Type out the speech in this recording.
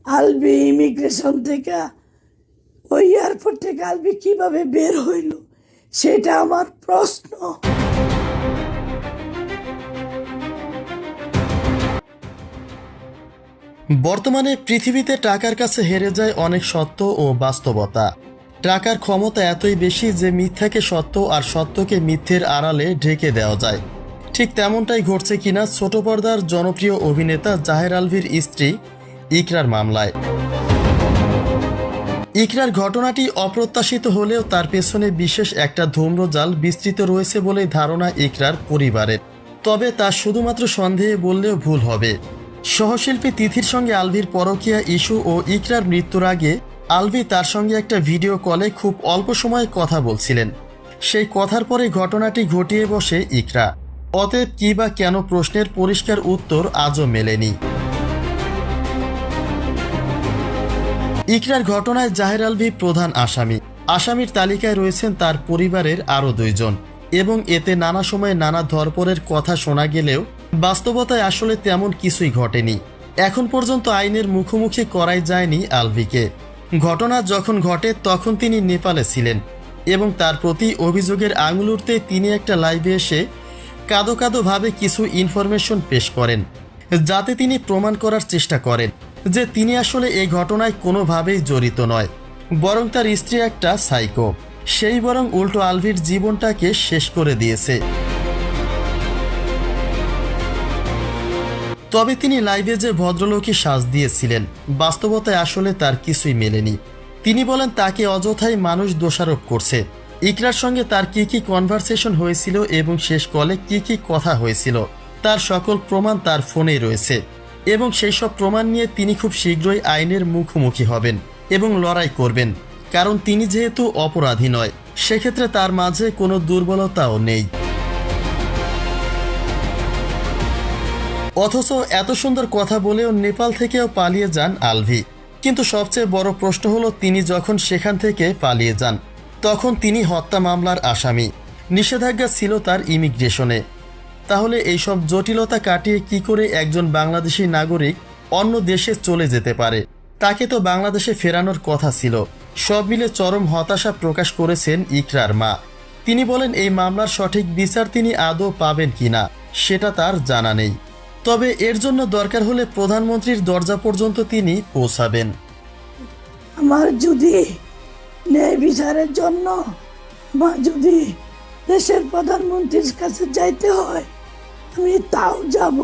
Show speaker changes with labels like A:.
A: Albi immigration থেকে ওই airport থেকে আলবি কিভাবে বের হইল সেটা আমার প্রশ্ন।
B: বর্তমানে পৃথিবীতে টাকার কাছে হেরে যায় অনেক সত্য ও বাস্তবতা। টাকার ক্ষমতা এতই বেশি যে মিথ্যাকে সত্য আর সত্যকে মিথ্যের আড়ালে ঢেকে দেওয়া যায়। ঠিক তেমনটাই ঘটছে কিনা ছোট পর্দার জনপ্রিয় অভিনেতা জাহের আলভির স্ত্রী ইকরার মামলায়। ইকরার ঘটনাটি অপ্রত্যাশিত হলেও তার পেছনে বিশেষ একটা ধূম্রজাল বিস্তৃত রয়েছে বলে ধারণা ইকরার পরিবারের। তবে তা শুধুমাত্র সন্দেহে বললেও ভুল হবে। সহশিল্পী তিথির সঙ্গে আলভির পরকীয়া ইস্যু ও ইকরার মৃত্যুর আগে আলভি তার সঙ্গে একটা ভিডিও কলে খুব অল্প সময় কথা বলছিলেন। সেই কথার পরে ঘটনাটি ঘটিয়ে বসে ইকরা। অতএব কী বা কেন প্রশ্নের পরিষ্কার উত্তর আজও মেলেনি। ইকরার ঘটনায় জাহের আলভি প্রধান আসামি। আসামির তালিকায় রয়েছেন তার পরিবারের আরও 2 জন এবং এতে নানা সময়ে নানা ধরপড়ের কথা শোনা গেলেও বাস্তবতায় আসলে তেমন কিছুই ঘটেনি। এখন পর্যন্ত আইনের মুখোমুখি করাই যায়নি আলভিকে। ঘটনা যখন ঘটে তখন তিনি নেপালে ছিলেন এবং তার প্রতি অভিযোগের আঙুল উঠতে তিনি একটা লাইভে এসে কাঁদো কাঁদোভাবে কিছু ইনফরমেশন পেশ করেন, যাতে তিনি প্রমাণ করার চেষ্টা করেন যে তিনি আসলে এই ঘটনায় কোনোভাবেই জড়িত নয়, বরং তার স্ত্রী একটা সাইকো। সেই বরং উল্টো আলভির জীবনটাকে শেষ করে দিয়েছে। তবে তিনি লাইভে যে ভদ্রলোকী সাজ দিয়েছিলেন বাস্তবতায় আসলে তার কিছুই মেলেনি। তিনি বলেন তাকে অযথাই মানুষ দোষারোপ করছে। ইকরার সঙ্গে তার কি কি কনভারসেশন হয়েছিল এবং শেষ কলে কি কি কথা হয়েছিল তার সকল প্রমাণ তার ফোনেই রয়েছে এবং সেই সব প্রমাণ নিয়ে তিনি খুব শীঘ্রই আইনের মুখোমুখি হবেন এবং লড়াই করবেন, কারণ তিনি যেহেতু অপরাধী নয় সেক্ষেত্রে তার মাঝে কোনো দুর্বলতাও নেই। অথচ এত সুন্দর কথা বলেও নেপাল থেকেও পালিয়ে যান আলভি। কিন্তু সবচেয়ে বড় প্রশ্ন হলো তিনি যখন সেখান থেকে পালিয়ে যান তখন তিনি হত্যা মামলার আসামি। নিষেধাজ্ঞা ছিল তার ইমিগ্রেশনে। তাহলে এইসব জটিলতা কাটিয়ে কি করে একজন বাংলাদেশি নাগরিক অন্য দেশে চলে যেতে পারে? তাকে তো বাংলাদেশে ফেরানোর কথা ছিল। সব মিলে চরম হতাশা প্রকাশ করেছেন ইকরার মা। তিনি বলেন এই মামলার সঠিক বিচার তিনি আদৌ পাবেন কিনা সেটা তার জানা নেই। তবে এর জন্য দরকার হলে প্রধানমন্ত্রীর দরজা পর্যন্ত তিনি পৌঁছাবেন।
A: আমার যদি ন্যায় বিচারের জন্য যদি দেশের প্রধানমন্ত্রীর কাছে যাইতে হয় আমি তাও যাব।